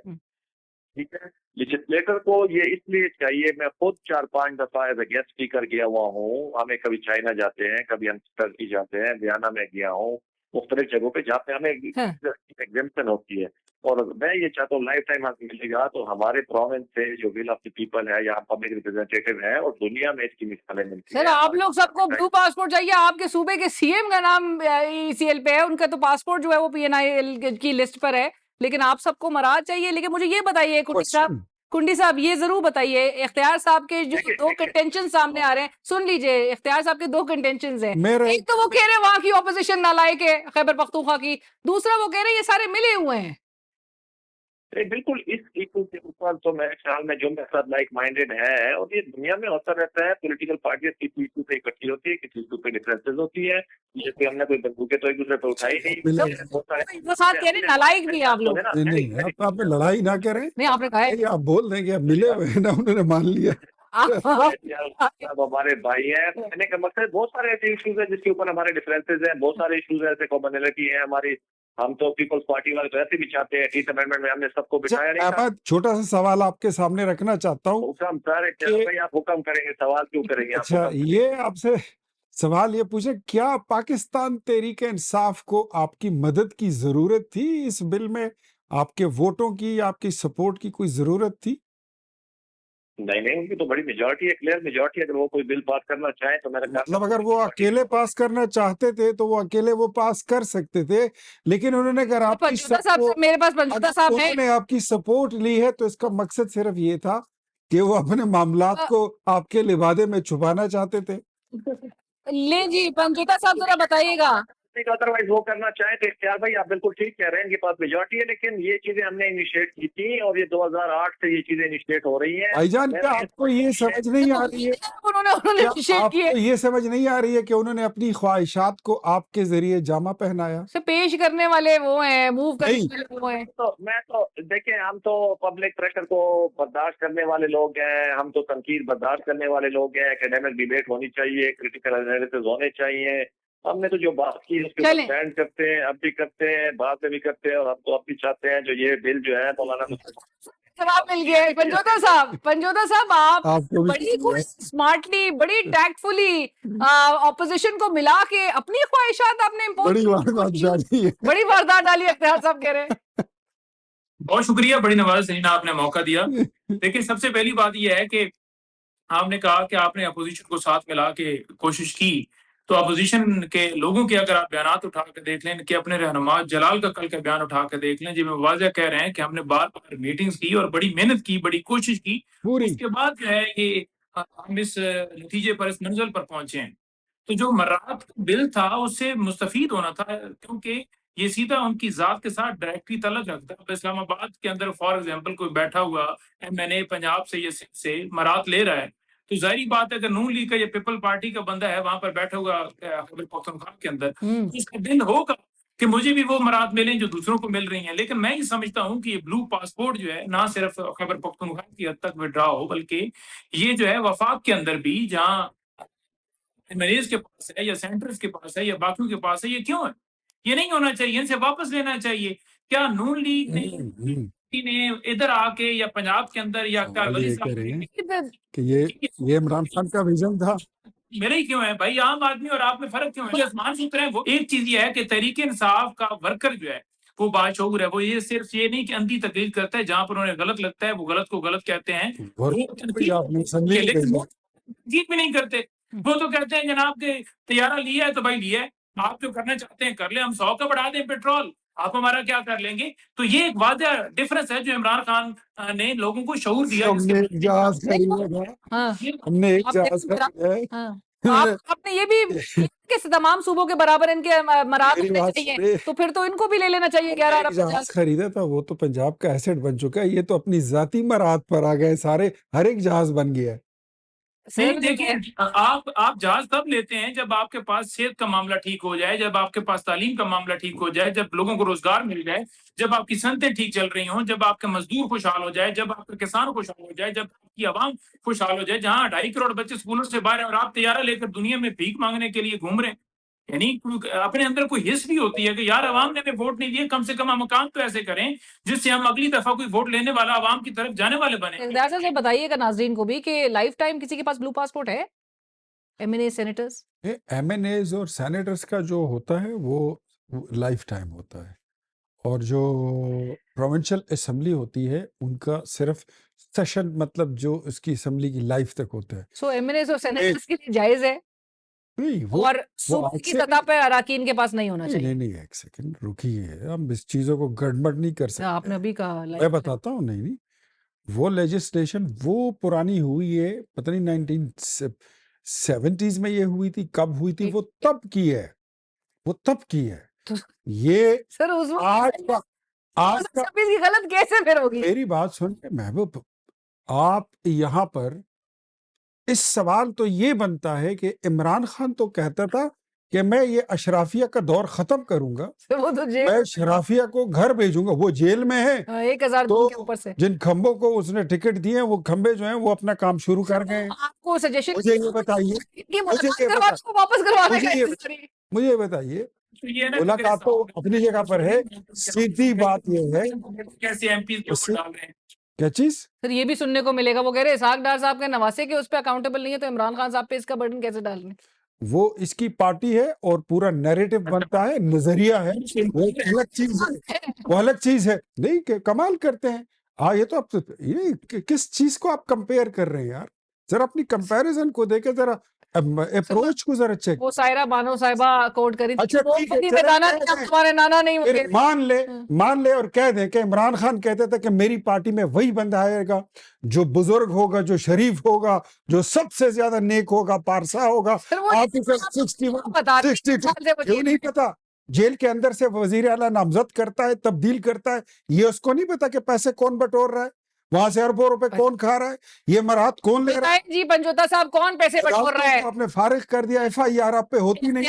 ठीक है, लेजिस्लेटर को ये इसलिए चाहिए, मैं खुद 4-5 दफा एज ए गेस्ट स्पीकर गया हुआ हूँ, हमें कभी चाइना जाते हैं, कभी हम टर्की जाते हैं, बयाना में गया हूँ, मुख्तलिफ जगहों पे जहाँ पे हमें एग्जेम्पशन होती है। और मैं ये चाहता हूँ लाइफ टाइम हमें मिलेगा तो हमारे प्रोविंस से जो विल ऑफ द पीपल है या पब्लिक रिप्रेजेंटेटिव है, और दुनिया में इसकी मिसालें मिलती सर हैं। आप लोग सबको ब्लू पासपोर्ट चाहिए, आपके सूबे के सीएम का नाम ECL पे है, उनका तो पासपोर्ट जो है वो PNIL की लिस्ट पर है, लेकिन आप सबको मराद चाहिए। लेकिन मुझे ये बताइए कुंडी साहब, ये जरूर बताइए, इख्तियार साहब के जो दो कंटेंशन सामने आ रहे हैं, सुन लीजिए, इख्तियार साहब के दो कंटेंशन हैं। एक तो वो कह रहे हैं वहां की ऑपोजिशन नालायक है खैबर पख्तूनख्वा की, दूसरा वो कह रहे हैं ये सारे मिले हुए हैं। बिल्कुल, इस इशू के ऊपर तो मेरे ख्याल में जो मेरे साथ लाइक माइंडेड है, और ये दुनिया में होता रहता है, पॉलिटिकल पार्टियां किसी इशू पे इकट्ठी होती है, किसी इशू पे डिफरेंसेस होती है, जैसे हमने कोई बंदूकें तो एक दूसरे पे उठाई नहीं। नालायक भी आप लोग नहीं, आप लड़ाई ना करें, नहीं आपने कहा आप बोल दें कि मिले हुए हैं ना, उन्होंने मान लिया। अब हमारे भाई हैं, कहने का मकसद बहुत सारे ऐसे इश्यूज हैं जिसके ऊपर हमारे डिफरेंसेस हैं, बहुत सारे इश्यूज ऐसे कॉमनलिटी है हमारी। हम तो पीपल्स पार्टी वाले तो ऐसे भी चाहते हैं, 30 अमेंडमेंट में हमने सबको बिठाया नहीं था। छोटा सा सवाल आपके सामने रखना चाहता हूँ। हुक्म सर, भाई आप हुक्म करेंगे, सवाल क्यों करेंगे? अच्छा, ये आपसे सवाल ये पूछे, क्या पाकिस्तान तहरीक इंसाफ को आपकी मदद की जरूरत थी इस बिल में? आपके वोटों की, आपकी सपोर्ट की कोई जरूरत थी? नहीं, उनकी तो बड़ी मेजॉरिटी है, क्लियर मेजॉरिटी। अगर वो कोई बिल पास करना चाहे तो मेरा मतलब अगर वो अकेले पास करना चाहते थे तो वो अकेले वो पास कर सकते थे, लेकिन उन्होंने अगर आपकी मेरे पास पंजुता साहब है, उन्होंने आपकी सपोर्ट ली है तो इसका मकसद सिर्फ ये था कि वो अपने मामलात को आपके लिबादे में छुपाना चाहते थे। ले जी, पंजुता साहब जरा बताइएगा। अदरवाइज वो करना चाहे तो इख्तियार भाई आप बिल्कुल ठीक कह रहे हैं, इनके पास मेजॉरिटी है, लेकिन ये चीजें हमने इनिशिएट की थी और ये 2008 से ये चीजें इनिशिएट हो रही हैं। भाईजान, क्या आपको ये समझ नहीं आ रही है, आपको ये समझ नहीं आ रही है कि उन्होंने अपनी ख्वाहिशात को आपके जरिए जामा पहनाया? पेश करने वाले वो हैं, मूव करने वाले वो हैं। तो मैं तो देखिए, हम तो पब्लिक प्रेशर को बर्दाश्त करने वाले लोग हैं, हम तो तनकीद बर्दाश्त करने वाले लोग हैं, एकेडमिक डिबेट होनी चाहिए, क्रिटिकल एनालिसिस होने चाहिए। हमने तो जो बात की उसके ऊपर स्टैंड करते हैं, अब भी करते हैं, बाद में भी करते हैं, और हम तो अब भी चाहते हैं जो ये बिल जो है मौलाना जवाब मिल गया। पंजोता साहब आप बड़ी स्मार्टली, बड़ी टैक्टफुली ऑपोजिशन को मिला के अपनी ख्वाहिशात आपने बड़ी वारदात डाली, इख्तियार साहब कह रहे हैं। बहुत शुक्रिया, बड़ी नवाज सरीना, आपने मौका दिया। देखिए, सबसे पहली बात यह है कि आपने कहा कि आपने अपोजिशन को साथ मिला के कोशिश की, तो अपोजिशन के लोगों के अगर आप बयान उठा के देख लें कि अपने रहनुमा जलाल का कल का बयान उठा के देख लें, जिसमें वाज़ह कह रहे हैं कि हमने बार-बार मीटिंग्स की और बड़ी मेहनत की, बड़ी कोशिश की, उसके बाद जो है कि हम इस नतीजे पर, इस मंजिल पर पहुंचे हैं। तो जो मर्रात बिल था उससे मुस्तफीद होना था, क्योंकि ये सीधा उनकी जात के साथ डायरेक्टली तल्लुक रखता है। इस्लामाबाद के अंदर फॉर एग्जाम्पल कोई बैठा हुआ MNA पंजाब से मरात ले रहा है, तो जाहिर बात है कि नून लीग का या पीपल पार्टी का बंदा है वहां पर बैठा हुआ खैबर पख्तूनख्वा के अंदर, इसका दिन होगा कि मुझे भी वो मराद मिलें जो दूसरों को मिल रही हैं। लेकिन मैं ये समझता हूँ कि ये ब्लू पासपोर्ट जो है ना सिर्फ खैबर पख्तूनख्वा की हद तक विड्रा हो, बल्कि ये जो है वफाक के अंदर भी, जहाँ मरीज के पास है या सेंटर्स के पास है या बाकियों के पास है, ये क्यों है? ये नहीं होना चाहिए, इनसे वापस लेना चाहिए। क्या नून लीग ने इधर आके या पंजाब के अंदर या क्या सवाल वली ये साहब कह रहे हैं ने- कि ये इमरान खान का विजन था। मेरा ही क्यों है भाई? आम आदमी और आप में फर्क क्यों है? जो आसमान सूत्र है वो एक चीज ये है कि तहरीक इंसाफ का वर्कर जो है वो बाशऊर है। वो ये सिर्फ ये नहीं कि अंधी तकलीफ करता है, जहां पर उन्हें गलत लगता है वो गलत को गलत कहते हैं, आपने समझी नहीं लेकिन गई। वो तनकीद भी नहीं करते। वो तो कहते हैं जनाब के तैयारा लिया है तो भाई लिया है, आप जो करना चाहते हैं कर ले, हम 100 का बढ़ा दें पेट्रोल, आप हमारा क्या कर लेंगे। तो ये एक वादा डिफरेंस है जो इमरान खान ने लोगों को शऊर दिया। हमने एक जहाज खरीदा था, हाँ, हमने एक आप जहाज देखो खरीदा है। हाँ, आपने ये भी कि तमाम सूबों के बराबर इनके मराद मेरी होने बात चाहिए, सुनिए। तो फिर तो इनको भी ले लेना चाहिए 11 एक अरब जहाज 50। खरीदा था, वो तो पंजाब का एसेट बन चुका है। ये तो अपनी जाती मराद पर आ गए सारे, हर एक जहाज बन गया है। नहीं देखिए, आप जहाज तब लेते हैं जब आपके पास सेहत का मामला ठीक हो जाए, जब आपके पास तालीम का मामला ठीक हो जाए, जब लोगों को रोजगार मिल जाए, जब आपकी सनतें ठीक चल रही हों, जब आपके मजदूर खुशहाल हो जाए, जब आपके किसान खुशहाल हो जाए, जब आपकी आवाम खुशहाल हो जाए। जहां 2.5 करोड़ बच्चे स्कूलों से बाहर हैं और आप तैयारा लेकर दुनिया में भीख मांगने के लिए घूम रहे हैं। यानी अपने अंदर कोई हिस्स भी होती है कि यार अवाम ने हमें वोट नहीं दिए, कम से कम हम काम तो ऐसे करें जिससे हम अगली दफा कोई वोट लेने वाला अवाम की तरफ जाने वाले बने। दरअसल से बताइएगा नाजरीन को भी कि लाइफ टाइम किसी के पास ब्लू पासपोर्ट है? एमएनए सेनेटर्स, एमएनएज और सेनेटर्स का जो होता है वो लाइफ टाइम होता है, और जो प्रोविंशियल असेंबली होती है उनका सिर्फ सेशन, मतलब जो उसकी असेंबली की लाइफ तक होता है। सो एमएनए और सेनेटर्स के लिए जायज है, नहीं वो और सूबे की सतह पर अराकीन के पास नहीं होना नहीं चाहिए। नहीं नहीं, एक सेकंड रुकिए, हम इस चीजों को गड़बड़ नहीं कर सकते। आपने अभी कहा मैं लाइफ बताता हूँ। नहीं नहीं, वो लेजिस्लेशन वो पुरानी हुई है, पता नहीं 1970s में ये हुई थी, कब हुई थी, वो तब की है, वो तब की है। तो ये सर उस वक्त आज का की गलत कैसे फिर होगी? मेरी बात सुन महबूब, आप यहाँ पर इस सवाल तो ये बनता है कि इमरान खान तो कहता था कि मैं ये अशराफिया का दौर खत्म करूंगा, वो तो जेल मैं शराफिया को घर भेजूंगा, वो जेल में है। 1000 तो के ऊपर से जिन खंभों को उसने टिकट दिए वो खंभे जो हैं वो अपना काम शुरू कर गए हैं। आपको सजेशन मुझे ये बताइए, मुझे ये बताइए, मुलाकात तो अपनी जगह पर है, सीधी बात ये है कैसे एमपी के ऊपर डाल रहे हैं। क्या चीज। सर ये भी सुनने को मिलेगा, वो कह रहे इसहाक डार साहब के नवासे के उस पे अकाउंटेबल नहीं है, तो इमरान खान साहब पे इसका बर्डन कैसे डाल रहे हैं? वो इसकी पार्टी है और पूरा नैरेटिव बनता है, नजरिया है, वो एक अलग चीज है, वो अलग चीज है। नहीं कमाल करते हैं। हाँ ये तो आप ये किस चीज को आप कंपेयर कर रहे हैं यार, जरा अपनी कंपैरिजन को देखे, जरा अप्रोच को जरा चेक। वो सायरा बानो साहिबा कोट करी थी, अच्छा ठीक है, तुम्हारे नाना नहीं होंगे। मान ले और कह दें कि इमरान खान कहते थे कि मेरी पार्टी में वही बंदा आएगा जो बुजुर्ग होगा, जो शरीफ होगा, जो सबसे ज्यादा नेक होगा, पारसा होगा। आर्टिकल 61 क्यों नहीं पता? जेल के अंदर से वजीर आला नामजद करता है, तब्दील करता है, ये उसको नहीं पता कि पैसे कौन बटोर रहा है, वहां से अरबों रुपए कौन खा रहा है, ये मराहत कौन ले रहा है? जी पंजोता साहब कौन पैसे बटोर रहा है? आपने फारिग कर दिया, FIR आप पे होती नहीं,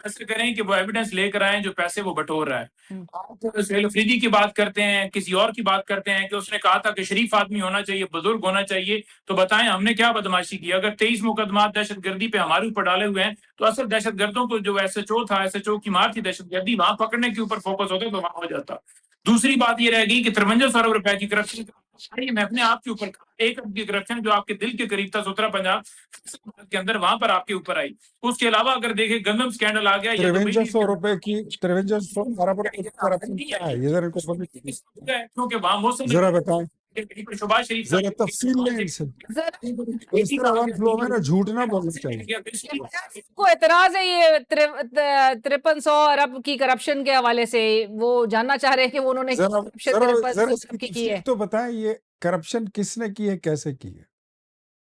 ऐसे करें कि वो एविडेंस लेकर आए जो पैसे वो बटोर रहा है। आप अफरीदी की बात करते हैं, किसी और की बात करते हैं कि उसने कहा था कि शरीफ आदमी होना चाहिए, बुजुर्ग होना चाहिए, तो बताएं हमने क्या बदमाशी की? अगर 23 मुकदमा दहशतगर्दी पे हमारे ऊपर डाले हुए हैं, तो असल दहशतगर्दों को जो SHO था, SHO की मार थी दहशतगर्दी, वहां पकड़ने के ऊपर फोकस होता तो वहां हो जाता। दूसरी बात ये रह गई कि 53 अरब रुपए की करप्शन मैं अपने आप के ऊपर, एक अरब की करप्शन जो आपके दिल के करीब था 17 पंजाब के अंदर, वहां पर आपके ऊपर आई। उसके अलावा अगर देखें गंदम स्कैंडल आ गया, 5300 रुपए की 5300 अरब रुपए की करप्शन क्या है, ये क्योंकि वहां मौसम जरा बताएं, शबाज शरीफ जरा तफसील लें इनसे। इस तरह वन फ्लो में ना झूठ ना बोलना चाहिए। को एतराज है ये 5300 अरब की करप्शन के हवाले से, वो जानना चाह रहे हैं कि वो उन्होंने की है। तो बताएं ये करप्शन किसने की है, कैसे की है?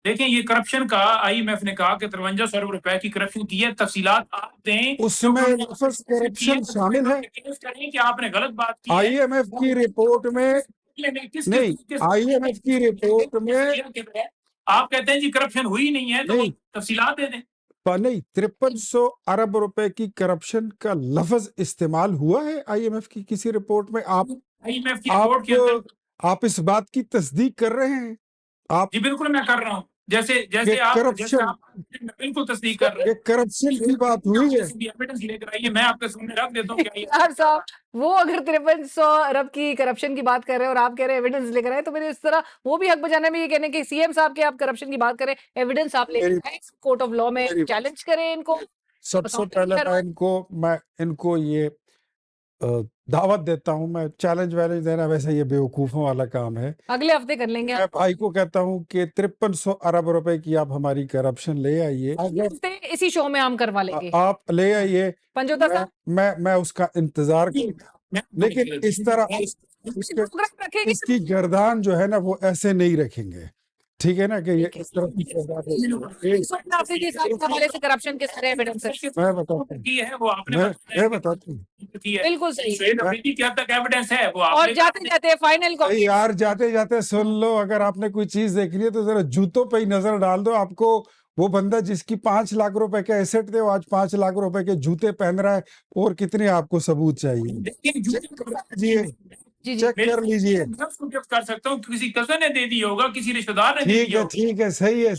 देखें ये करप्शन का IMF ने कहा कि 5300 अरब रुपए की करप्शन की है। तफसीलात आप दें, उसमें करप्शन शामिल है कि आपने गलत बात की। IMF की रिपोर्ट में नहीं, IMF की रिपोर्ट में आप कहते हैं जी करप्शन हुई नहीं है, तो तफसीलात दे दें। नहीं, 5300 अरब रुपए की करप्शन का लफ्ज इस्तेमाल हुआ है आईएमएफ की किसी रिपोर्ट में? IMF की रिपोर्ट के अंदर आप इस बात की तस्दीक कर रहे हैं? आप जी बिल्कुल मैं कर रहा हूँ, जैसे ये आप करप्शन बिल्कुल तस्दीक कर रहे ये करप्शन की बात हुई है। एविडेंस लेकर आइए, मैं आपके सामने रख देता हूँ। यार साहब, वो अगर 5300 अरब की करप्शन की बात कर रहे हैं और आप कह रहे हैं एविडेंस लेकर आए, तो मेरे इस तरह वो भी हक बजाने में ये कहने कि सीएम साहब के आप करप्शन की बात करें, एविडेंस आप लेकर आए, कोर्ट ऑफ लॉ में चैलेंज करें इनको। सबसे पहले मैं इनको ये दावत देता हूं, मैं चैलेंज वैलेंज देना वैसे ये बेवकूफों वाला काम है, अगले हफ्ते कर लेंगे। मैं भाई को कहता हूं कि 5300 अरब रुपए की आप हमारी करप्शन ले आइए, इसी शो में हम करवा लेंगे, आप ले आइए, पंजोता साहब। मैं उसका इंतजार करूंगा, लेकिन इस तरह इसकी गर्दान जो है ना वो ऐसे नहीं रखेंगे, ठीक है ना, कि ये इस तरह की करप्शन के सारे एविडेंस मैं बताता हूँ बिल्कुल सही क्या तक एविडेंस है वो और जाते जाते फाइनल को यार जाते जाते सुन लो, अगर आपने कोई चीज देखनी है तो जरा जूतों पे ही नजर डाल दो। आपको वो बंदा जिसकी 5 लाख रुपए के एसेट थे वो आज 5 लाख रुपए के जूते पहन रहा है, और कितने आपको सबूत चाहिए? जी चेक कर लीजिए, कर सकता हूँ, किसी कजन ने दे दिया होगा, किसी रिश्तेदार ने दे दिया होगा। ठीक है, सही है।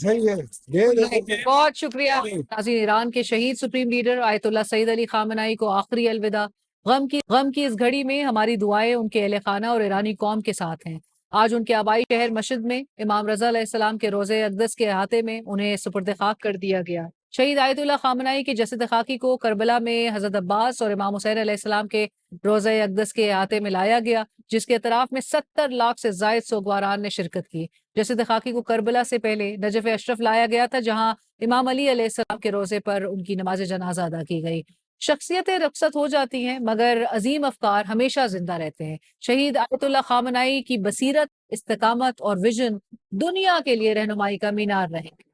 बहुत शुक्रिया। नाज़रीन, ईरान के शहीद supreme leader Ayatollah Syed Ali Khamenei को आखिरी अलविदा। गम की इस घड़ी में हमारी दुआएं उनके अहले खाना और ईरानी कौम के साथ हैं। आज उनके आबाई शहर मस्जिद में इमाम रज़ा अलैहिस्सलाम के रोज़े अक़दस के अहाते में उन्हें सुपुर्द खाक कर दिया गया। शहीद आयतुल्लाह खामनाई के जसद खाकी को करबला में हज़रत अब्बास और इमाम हुसैन अलैहिस्सलाम के रोज़े अक़दस के अहाते में लाया गया, जिसके अतराफ में 70 लाख से ज़ायद सोगवारान ने शिरकत की। जसद खाकी को करबला से पहले नजफ़ अशरफ लाया गया था, जहाँ इमाम अली अलैहिस्सलाम के रोज़े पर उनकी नमाज जनाजा अदा की गई। शख्सियतें रुखसत हो जाती हैं, मगर अजीम अफकार हमेशा जिंदा रहते हैं। शहीद आयतुल्लाह खामनाई की बसीरत, इस्तिकामत और विजन दुनिया के लिए रहनुमाई का मीनार रहेंगे।